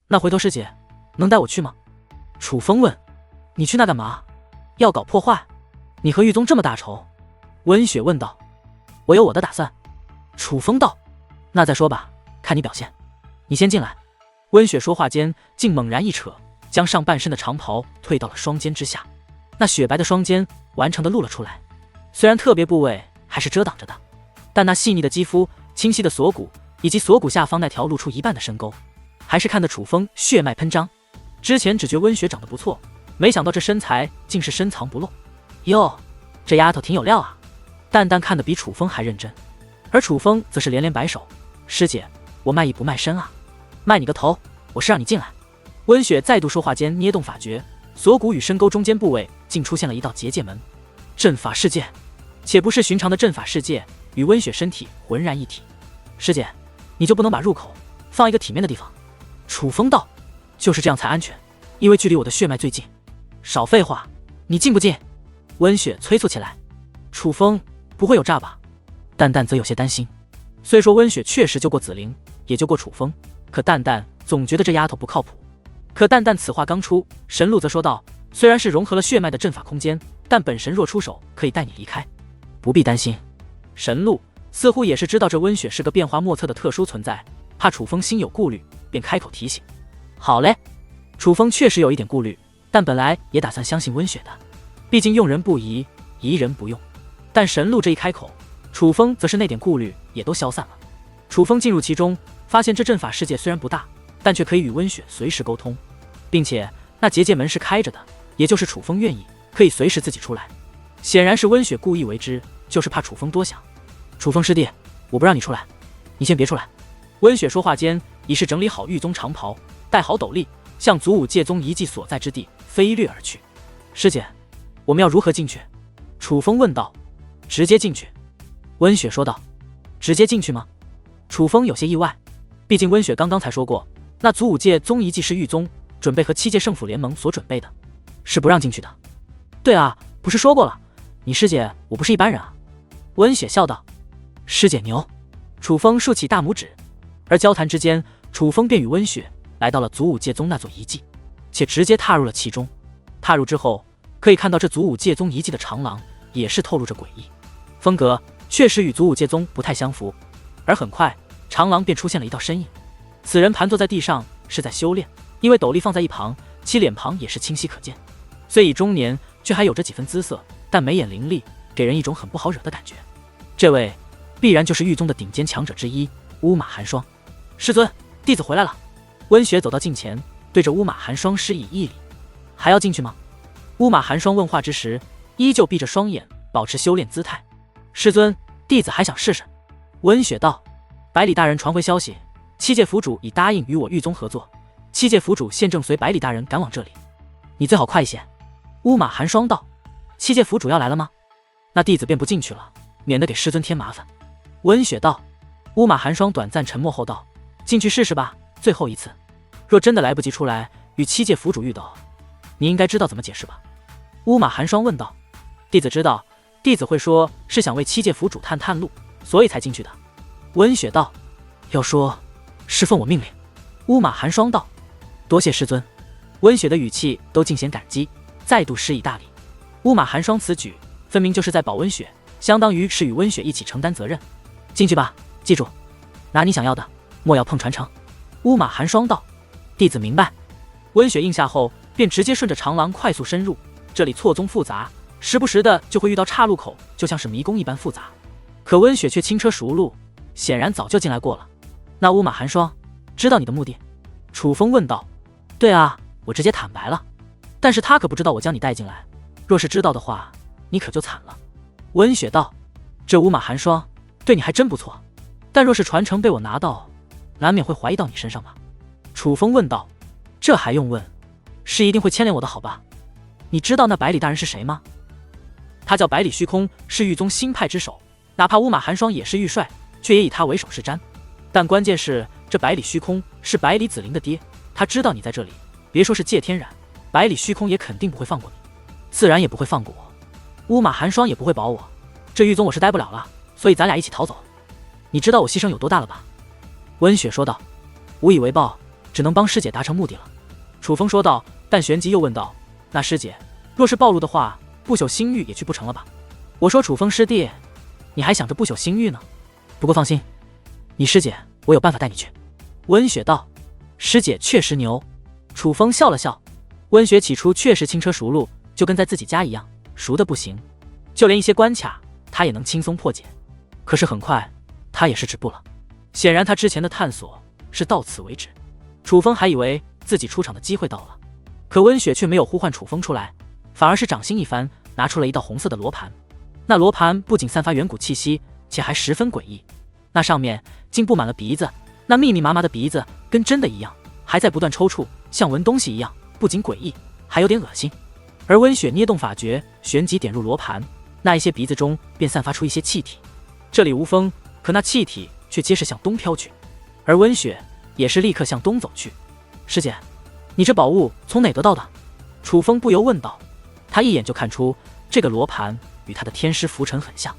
那回头师姐能带我去吗？楚风问。你去那干嘛？要搞破坏？你和玉宗这么大仇？温雪问道。我有我的打算。楚风道。那再说吧，看你表现。你先进来。温雪说话间竟猛然一扯，将上半身的长袍退到了双肩之下，那雪白的双肩完成的露了出来。虽然特别部位还是遮挡着的，但那细腻的肌肤、清晰的锁骨以及锁骨下方那条露出一半的深沟，还是看得楚风血脉喷张。之前只觉温雪长得不错，没想到这身材竟是深藏不露。哟，这丫头挺有料啊！淡淡看得比楚风还认真，而楚风则是连连摆手：师姐，我卖艺不卖身啊！卖你个头，我是让你进来。温雪再度说话间捏动法诀，锁骨与深沟中间部位竟出现了一道结界门，阵法世界，且不是寻常的阵法世界，与温雪身体浑然一体。师姐，你就不能把入口放一个体面的地方？楚风道。就是这样才安全，因为距离我的血脉最近。少废话，你进不进？温雪催促起来。楚风，不会有诈吧？淡淡则有些担心。虽说温雪确实救过紫菱，也救过楚风，可淡淡总觉得这丫头不靠谱。可淡淡此话刚出，神鹿则说道：虽然是融合了血脉的阵法空间，但本神若出手，可以带你离开，不必担心。神鹿似乎也是知道这温雪是个变化莫测的特殊存在，怕楚风心有顾虑，便开口提醒。好嘞。楚风确实有一点顾虑，但本来也打算相信温雪的，毕竟用人不疑，疑人不用。但神鹿这一开口，楚风则是那点顾虑也都消散了。楚风进入其中，发现这阵法世界虽然不大，但却可以与温雪随时沟通，并且那结界门是开着的，也就是楚风愿意可以随时自己出来。显然是温雪故意为之，就是怕楚风多想。楚风师弟，我不让你出来，你先别出来。温雪说话间已是整理好狱宗长袍，戴好斗笠，向祖武戒宗遗迹所在之地飞掠而去。师姐，我们要如何进去？楚风问道。直接进去。温雪说道。直接进去吗？楚风有些意外，毕竟温雪刚刚才说过，那祖武戒宗遗迹是狱宗准备和七界圣府联盟所准备的，是不让进去的。对啊，不是说过了，你师姐我不是一般人啊。温雪笑道。师姐牛。楚风竖起大拇指。而交谈之间，楚风便与温雪来到了祖武戒宗那座遗迹，且直接踏入了其中。踏入之后，可以看到这祖武戒宗遗迹的长廊也是透露着诡异，风格确实与祖武戒宗不太相符。而很快，长廊便出现了一道身影，此人盘坐在地上，是在修炼，因为斗笠放在一旁，其脸庞也是清晰可见。虽已中年，却还有着几分姿色，但眉眼凌厉，给人一种很不好惹的感觉。这位必然就是狱宗的顶尖强者之一乌马寒霜。师尊，弟子回来了。温雪走到近前，对着乌马寒霜施以一礼。还要进去吗？乌马寒霜问话之时，依旧闭着双眼，保持修炼姿态。师尊，弟子还想试试。温雪道。百里大人传回消息，七界府主已答应与我狱宗合作，七界府主现正随百里大人赶往这里，你最好快一些。乌马寒霜道。七界府主要来了吗？那弟子便不进去了，免得给师尊添麻烦。温雪道。乌马寒霜短暂沉默后道。进去试试吧，最后一次。若真的来不及出来与七界府主遇到，你应该知道怎么解释吧？乌马寒霜问道。弟子知道，弟子会说是想为七界府主探探路，所以才进去的。温雪道。要说是奉我命令。乌马寒霜道。多谢师尊。温雪的语气都尽显感激，再度施以大礼。乌马寒霜此举分明就是在保温雪，相当于是与温雪一起承担责任。进去吧，记住，拿你想要的，莫要碰传承。乌马寒霜道。弟子明白。温雪应下后，便直接顺着长廊快速深入。这里错综复杂，时不时的就会遇到岔路口，就像是迷宫一般复杂。可温雪却轻车熟路，显然早就进来过了。那乌马寒霜知道你的目的？楚风问道。对啊，我直接坦白了，但是他可不知道我将你带进来，若是知道的话，你可就惨了。温雪道。这乌马寒霜对你还真不错，但若是传承被我拿到，难免会怀疑到你身上吧？楚风问道。这还用问，是一定会牵连我的好吧？你知道那百里大人是谁吗？他叫百里虚空，是狱宗新派之首，哪怕乌马寒霜也是狱帅，却也以他为首是瞻。但关键是这百里虚空是百里紫菱的爹，他知道你在这里，别说是借天染，百里虚空也肯定不会放过你，自然也不会放过我。乌马寒霜也不会保我，这狱宗我是待不了了，所以咱俩一起逃走。你知道我牺牲有多大了吧？温雪说道。无以为报，只能帮师姐达成目的了。楚风说道。但旋即又问道：那师姐，若是暴露的话，不朽星域也去不成了吧？我说楚风师弟，你还想着不朽星域呢？不过放心，你师姐我有办法带你去。温雪道：师姐确实牛。楚风笑了笑。温雪起初确实轻车熟路，就跟在自己家一样，熟的不行，就连一些关卡他也能轻松破解。可是很快他也是止步了，显然他之前的探索是到此为止。楚风还以为自己出场的机会到了，可温雪却没有呼唤楚风出来，反而是掌心一翻，拿出了一道红色的罗盘。那罗盘不仅散发远古气息，且还十分诡异，那上面竟布满了鼻子，那密密麻麻的鼻子跟真的一样，还在不断抽搐，像闻东西一样，不仅诡异，还有点恶心。而温雪捏动法诀，旋即点入罗盘，那一些鼻子中便散发出一些气体。这里无风，可那气体却皆是向东飘去，而温雪也是立刻向东走去。师姐，你这宝物从哪得到的？楚风不由问道。他一眼就看出这个罗盘与他的天师浮尘很像，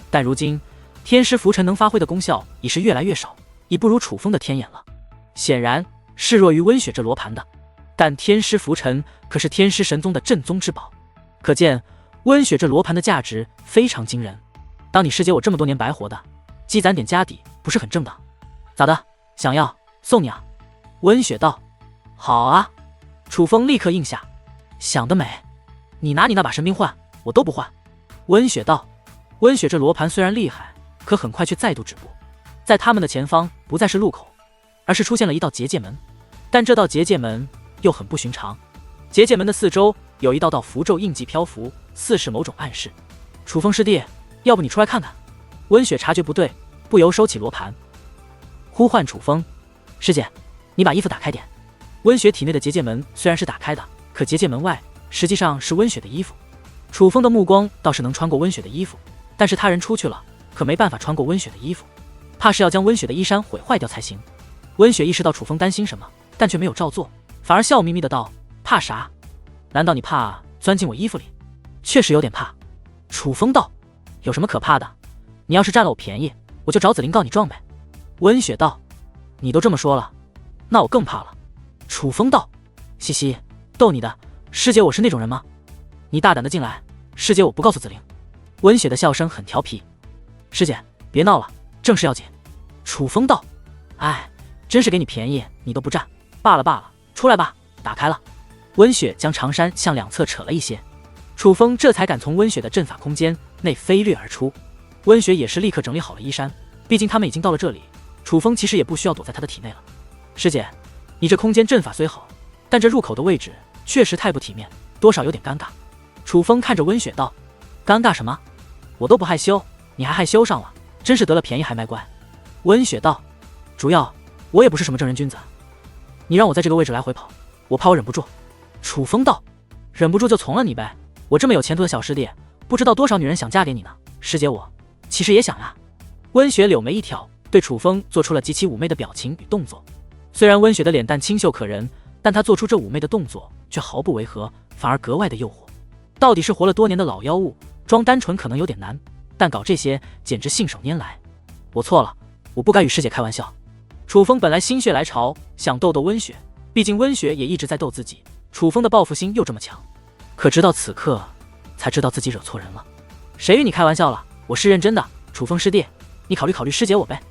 但如今天师浮尘能发挥的功效已是越来越少，已不如楚风的天眼了，显然是弱于温雪这罗盘的。但天师浮尘可是天师神宗的镇宗之宝，可见温雪这罗盘的价值非常惊人。当你师姐我这么多年白活的，积攒点家底不是很正当？咋的，想要送你啊？温雪道。好啊。楚风立刻应下。想得美，你拿你那把神兵换，我都不换。温雪道。温雪这罗盘虽然厉害，可很快却再度止步。在他们的前方不再是路口，而是出现了一道结界门，但这道结界门又很不寻常。结界门的四周有一道道符咒印记漂浮，似是某种暗示。楚风师弟，要不你出来看看？温雪察觉不对，不由收起罗盘，呼唤楚风：师姐，你把衣服打开点。温雪体内的结界门虽然是打开的，可结界门外实际上是温雪的衣服。楚风的目光倒是能穿过温雪的衣服，但是他人出去了，可没办法穿过温雪的衣服，怕是要将温雪的衣衫毁坏掉才行。温雪意识到楚风担心什么，但却没有照做，反而笑眯眯的道：怕啥？难道你怕钻进我衣服里？确实有点怕。楚风道：有什么可怕的？你要是占了我便宜，我就找紫菱告你状呗。温雪道：你都这么说了，那我更怕了。楚风道：嘻嘻，逗你的，师姐我是那种人吗？你大胆的进来，师姐我不告诉紫菱。温雪的笑声很调皮。师姐别闹了，正事要紧。楚风道：哎，真是给你便宜你都不占，罢了罢了，出来吧。打开了。温雪将长衫向两侧扯了一些，楚风这才敢从温雪的阵法空间内飞掠而出。温雪也是立刻整理好了衣衫，毕竟他们已经到了这里，楚风其实也不需要躲在他的体内了。师姐，你这空间阵法虽好，但这入口的位置确实太不体面，多少有点尴尬。楚风看着温雪道：尴尬什么？我都不害羞，你还害羞上了，真是得了便宜还卖乖。温雪道：主要我也不是什么正人君子，你让我在这个位置来回跑，我怕我忍不住。楚风道：忍不住就从了你呗，我这么有前途的小师弟，不知道多少女人想嫁给你呢。师姐我其实也想啊。温雪柳眉一挑，对楚风做出了极其妩媚的表情与动作。虽然温雪的脸蛋清秀可人，但她做出这妩媚的动作却毫不违和，反而格外的诱惑。到底是活了多年的老妖物，装单纯可能有点难，但搞这些简直信手拈来。我错了，我不该与师姐开玩笑。楚风本来心血来潮想逗逗温雪，毕竟温雪也一直在逗自己，楚风的报复心又这么强，可直到此刻才知道自己惹错人了。谁与你开玩笑了？我是认真的，楚风师弟，你考虑考虑师姐我呗。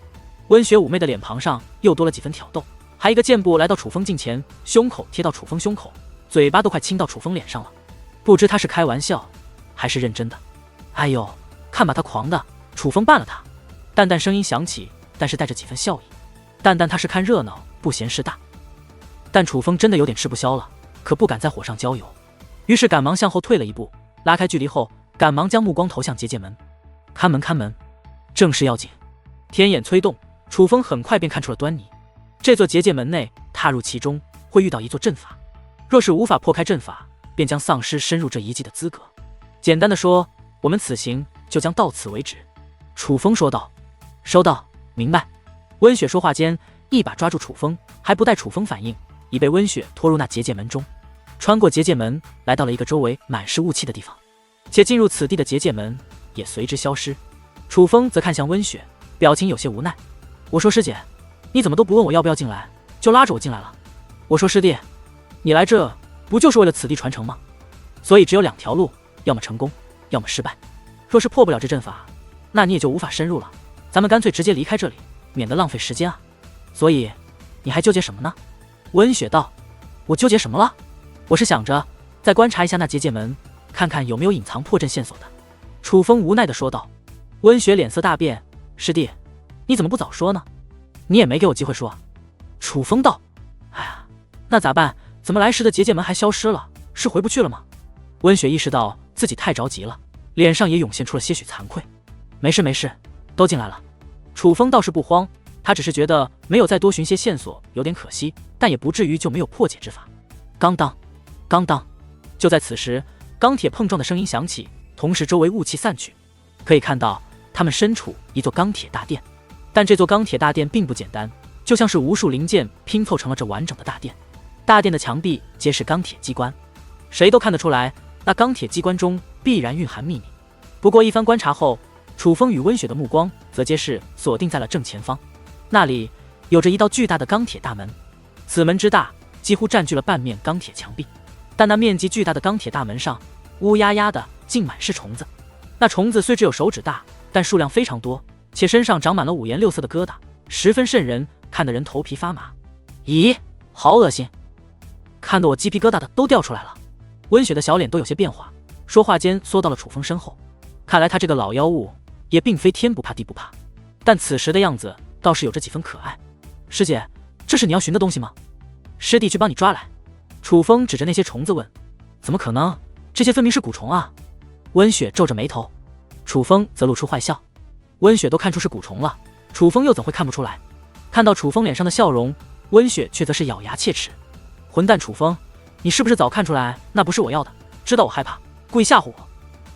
温雪妩媚的脸庞上又多了几分挑逗，还一个箭步来到楚风近前，胸口贴到楚风胸口，嘴巴都快亲到楚风脸上了。不知他是开玩笑还是认真的。哎呦，看把他狂的！楚风绊了他。淡淡声音响起，但是带着几分笑意。淡淡他是看热闹不嫌事大，但楚风真的有点吃不消了，可不敢在火上浇油，于是赶忙向后退了一步，拉开距离后赶忙将目光投向结界门。看门看门，正事要紧。天眼催动，楚风很快便看出了端倪。这座结界门内踏入其中会遇到一座阵法，若是无法破开阵法，便将丧失深入这遗迹的资格。简单的说，我们此行就将到此为止。楚风说道。收到，明白。温雪说话间一把抓住楚风，还不待楚风反应，已被温雪拖入那结界门中。穿过结界门，来到了一个周围满是雾气的地方，且进入此地的结界门也随之消失。楚风则看向温雪，表情有些无奈。我说师姐，你怎么都不问我要不要进来，就拉着我进来了？我说师弟，你来这不就是为了此地传承吗？所以只有2条路，要么成功，要么失败。若是破不了这阵法，那你也就无法深入了。咱们干脆直接离开这里，免得浪费时间啊。所以你还纠结什么呢？温雪道：我纠结什么了？我是想着再观察一下那结界门，看看有没有隐藏破阵线索的。楚风无奈地说道。温雪脸色大变：师弟，你怎么不早说呢？你也没给我机会说啊。楚风道：哎呀，那咋办？怎么来时的结界门还消失了？是回不去了吗？温雪意识到自己太着急了，脸上也涌现出了些许惭愧。没事没事，都进来了。楚风倒是不慌，他只是觉得没有再多寻些线索有点可惜，但也不至于就没有破解之法。刚当刚当，就在此时，钢铁碰撞的声音响起，同时周围雾气散去，可以看到他们身处一座钢铁大殿。但这座钢铁大殿并不简单，就像是无数零件拼凑成了这完整的大殿。大殿的墙壁皆是钢铁机关，谁都看得出来，那钢铁机关中必然蕴含秘密。不过一番观察后，楚风与温雪的目光则皆是锁定在了正前方，那里有着一道巨大的钢铁大门，此门之大几乎占据了半面钢铁墙壁。但那面积巨大的钢铁大门上，乌压压的竟满是虫子。那虫子虽只有手指大，但数量非常多，且身上长满了5颜6色的疙瘩，十分瘆人，看得人头皮发麻。咦，好恶心，看得我鸡皮疙瘩的都掉出来了。温雪的小脸都有些变化，说话间缩到了楚风身后。看来他这个老妖物也并非天不怕地不怕，但此时的样子倒是有着几分可爱。师姐，这是你要寻的东西吗？师弟去帮你抓来。楚风指着那些虫子问。怎么可能，这些分明是蛊虫啊。温雪皱着眉头，楚风则露出坏笑。温雪都看出是蛊虫了，楚风又怎会看不出来？看到楚风脸上的笑容，温雪却则是咬牙切齿。混蛋楚风，你是不是早看出来那不是我要的，知道我害怕，故意吓唬我？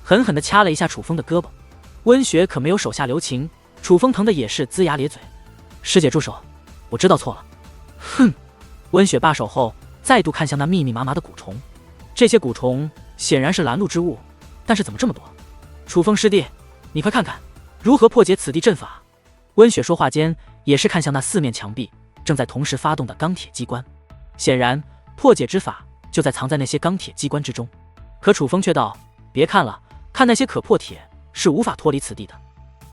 狠狠地掐了一下楚风的胳膊。温雪可没有手下留情，楚风疼的也是龇牙咧嘴。师姐住手，我知道错了。哼！温雪罢手后，再度看向那密密麻麻的蛊虫。这些蛊虫显然是拦路之物，但是怎么这么多？楚风师弟，你快看看，如何破解此地阵法？温雪说话间，也是看向那4面墙壁正在同时发动的钢铁机关。显然，破解之法就在藏在那些钢铁机关之中。可楚风却道：别看了，看那些可破铁是无法脱离此地的。